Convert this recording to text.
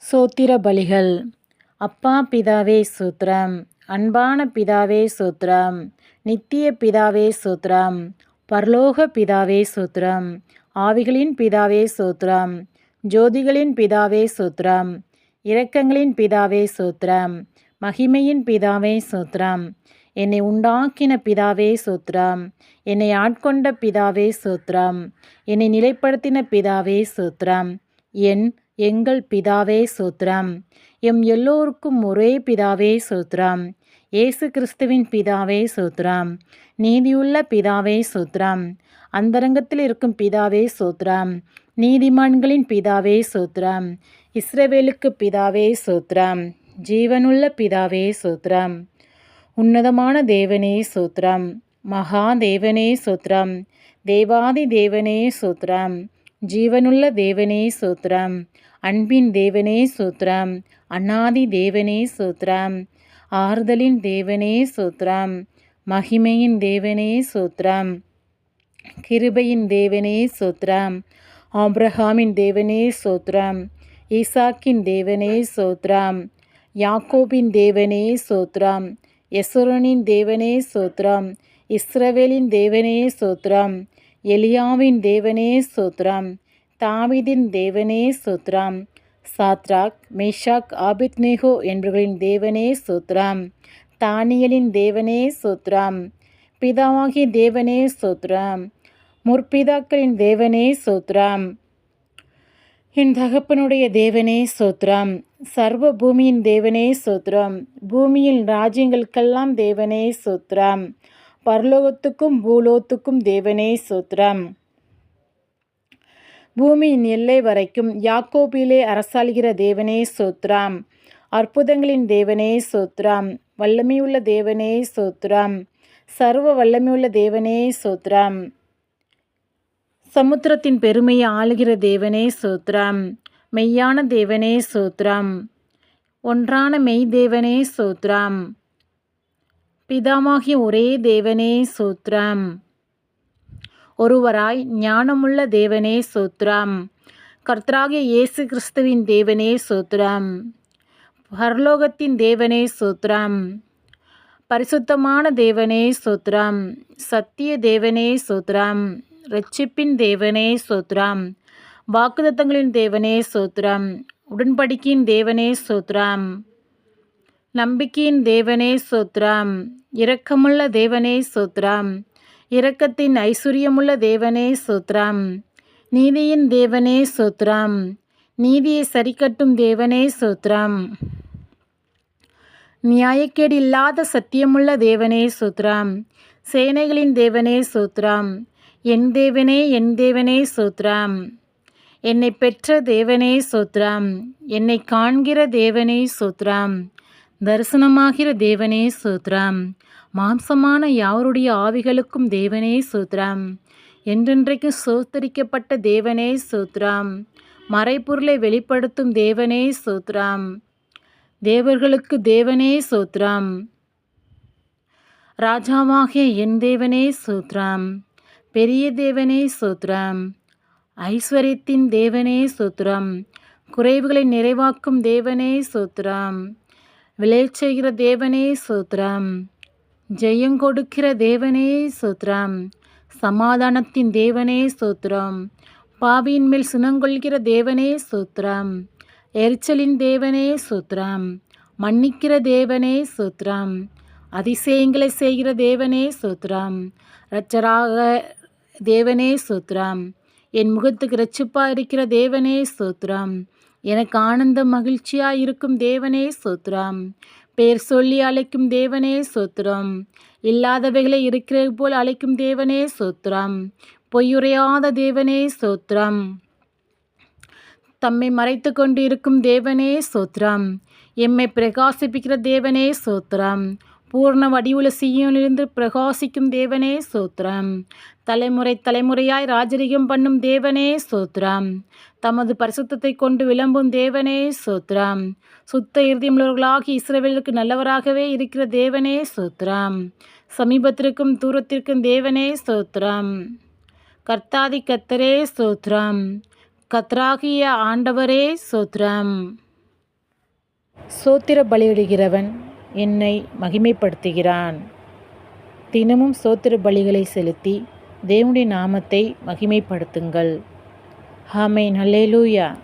சோத்திர பலிகள். அப்பா பிதாவே சோத்திரம். அன்பான பிதாவே சோத்திரம். நித்திய பிதாவே சோத்திரம். பரலோக பிதாவே சோத்திரம். ஆவிகளின் பிதாவே சோத்திரம். ஜோதிகளின் பிதாவே சோத்திரம். இரக்கங்களின் பிதாவே சோத்திரம். மகிமையின் பிதாவே சோத்திரம். என்னை உண்டாக்கின பிதாவே சோத்திரம். என்னை ஆட்கொண்ட பிதாவே சோத்திரம். என்னை நிலைப்படுத்தின பிதாவே சோத்திரம். எங்கள் பிதாவே சோத்திரம். எல்லோருக்கும் ஒரே பிதாவே சோத்திரம். இயேசு கிறிஸ்துவின் பிதாவே சோத்திரம். நீதியுள்ள பிதாவே சோத்திரம். அந்தரங்கத்தில் இருக்கும் பிதாவே சோத்திரம். நீதிமான்களின் பிதாவே சோத்திரம். இஸ்ரவேலுக்கு பிதாவே சோத்திரம். ஜீவனுள்ள பிதாவே சோத்திரம். உன்னதமான தேவனே சோத்திரம். மகா தேவனே சோத்திரம். தேவாதி தேவனே சோத்திரம். ஜீவனுள்ள தேவனே சோத்திரம். அன்பின் தேவனே சோத்திரம். அநாதி தேவனே சோத்திரம். ஆறுதலின் தேவனே சோத்திரம். மகிமையின் தேவனே சோத்திரம். கிருபையின் தேவனே சோத்திரம். ஆபிரகாமின் தேவனே சோத்திரம். ஈசாக்கின் தேவனே சோத்திரம். யாக்கோபின் தேவனே சோத்திரம். எசுரனின் தேவனே சோத்திரம். இஸ்ரவேலின் தேவனே சோத்திரம். எலியாவின் தேவனே சோத்திரம். தாவீதின் தேவனே சோத்திரம். சாத்ராக் மேஷாக் ஆபேத்நேகோ என்பவர்களின் தேவனே சோத்திரம். தானியேலின் தேவனே சோத்திரம். பிதாவாகிய தேவனே சோத்திரம். முற்பிதாக்களின் தேவனே சோத்திரம். என் தகப்பனுடைய தேவனே சோத்திரம். சர்வ பூமியின் தேவனே சோத்திரம். பூமியின் ராஜ்யங்களுக்கெல்லாம் தேவனே சோத்திரம். பரலோகத்துக்கும் பூலோகத்துக்கும் தேவனே சோத்திரம். பூமியின் எல்லை வரைக்கும் யாக்கோபிலே அரசாளுகிற தேவனே சோத்திரம். அற்புதங்களின் தேவனே சோத்திரம். வல்லமையுள்ள தேவனே சோத்திரம். சர்வ வல்லமையுள்ள தேவனே சோத்திரம். சமுத்திரத்தின் பெருமையை ஆளுகிற தேவனே சோத்திரம். மெய்யான தேவனே சோத்திரம். ஒன்றான மெய் தேவனே சோத்திரம். பிதாவாகிய ஒரே தேவனே சோத்திரம். ஒருவராய் ஞானமுள்ள தேவனே சோத்திரம். கர்த்தராகிய இயேசு கிறிஸ்துவின் தேவனே சோத்திரம். பரலோகத்தின் தேவனே சோத்திரம். பரிசுத்தமான தேவனே சோத்திரம். சத்திய தேவனே சோத்திரம். இரட்சிப்பின் தேவனே சோத்திரம். வாக்குத்தத்தங்களின் தேவனே சோத்திரம். உடன்படிக்கையின் தேவனே சோத்திரம். நம்பிக்கையின் தேவனே சோத்திரம். இரக்கமுள்ள தேவனே சோத்திரம். இரக்கத்தின் ஐஸ்வர்யமுள்ள தேவனே சோத்திரம். நீதியின் தேவனே சோத்திரம். நீதியை சரிக்கட்டும் தேவனே சோத்திரம். நியாயக்கேடு இல்லாத சத்தியமுள்ள தேவனே சோத்திரம். சேனைகளின் தேவனே சோத்திரம். என் தேவனே சோத்திரம். என்னை பெற்ற தேவனே சோத்திரம். என்னை காண்கிற தேவனே சோத்திரம். தரிசனமாகிற தேவனே சோத்திரம். மாம்சமான யாவருடைய ஆவிகளுக்கும் தேவனே சோத்திரம். என்றென்றைக்கு சோத்தரிக்கப்பட்ட தேவனே சோத்திரம். மறைபொருளை வெளிப்படுத்தும் தேவனே சோத்திரம். தேவர்களுக்கு தேவனே சோத்திரம். ராஜாவாகிய என் தேவனே சோத்திரம். பெரிய தேவனே சோத்திரம். ஐஸ்வர்யத்தின் தேவனே சோத்திரம். குறைவுகளை நிறைவாக்கும் தேவனே சோத்திரம். விளைச்செய்கிற தேவனே சோத்திரம். ஜெயங்கொடுக்கிற தேவனே சோத்திரம். சமாதானத்தின் தேவனே சோத்திரம். பாவியின் மேல் சினங்கொள்கிற தேவனே சோத்திரம். எரிச்சலின் தேவனே சோத்திரம். மன்னிக்கிற தேவனே சோத்திரம். அதிசயங்களை செய்கிற தேவனே சோத்திரம். இரட்சராக தேவனே சோத்திரம். என் முகத்துக்கு இரட்சிப்பாக இருக்கிற தேவனே சோத்திரம். எனக்கு ஆனந்த மகிழ்ச்சியாக இருக்கும் தேவனே சோத்திரம். பெயர் சொல்லி அழைக்கும் தேவனே சோத்திரம். இல்லாதவைகளை இருக்கிறது போல் அழைக்கும் தேவனே சோத்திரம். பொய்யுரையாத தேவனே சோத்திரம். தம்மை மறைத்து கொண்டு இருக்கும் தேவனே சோத்திரம். எம்மை பிரகாசிப்பிக்கிற தேவனே சோத்திரம். பூர்ண வடிவுல சீயோனிலிருந்து பிரகாசிக்கும் தேவனே சோத்திரம். தலைமுறை தலைமுறையாய் ராஜரிகம் பண்ணும் தேவனே சோத்திரம். தமது பரிசுத்தத்தை கொண்டு விளம்பும் தேவனே சோத்திரம். சுத்த இருதயமுள்ளவர்களாகி இஸ்ரவேலுக்கு நல்லவராகவே இருக்கிற தேவனே சோத்திரம். சமீபத்திற்கும் தூரத்திற்கும் தேவனே சோத்திரம். கர்த்தாதி கர்த்தரே சோத்திரம். கர்த்தராகிய ஆண்டவரே சோத்திரம். சோத்திர பலியிடுகிறவன் என்னை மகிமைப்படுத்துகிறான். தினமும் சோத்திர பலிகளை செலுத்தி தேவனுடைய நாமத்தை மகிமைப்படுத்துங்கள். ஆமென். அல்லேலூயா.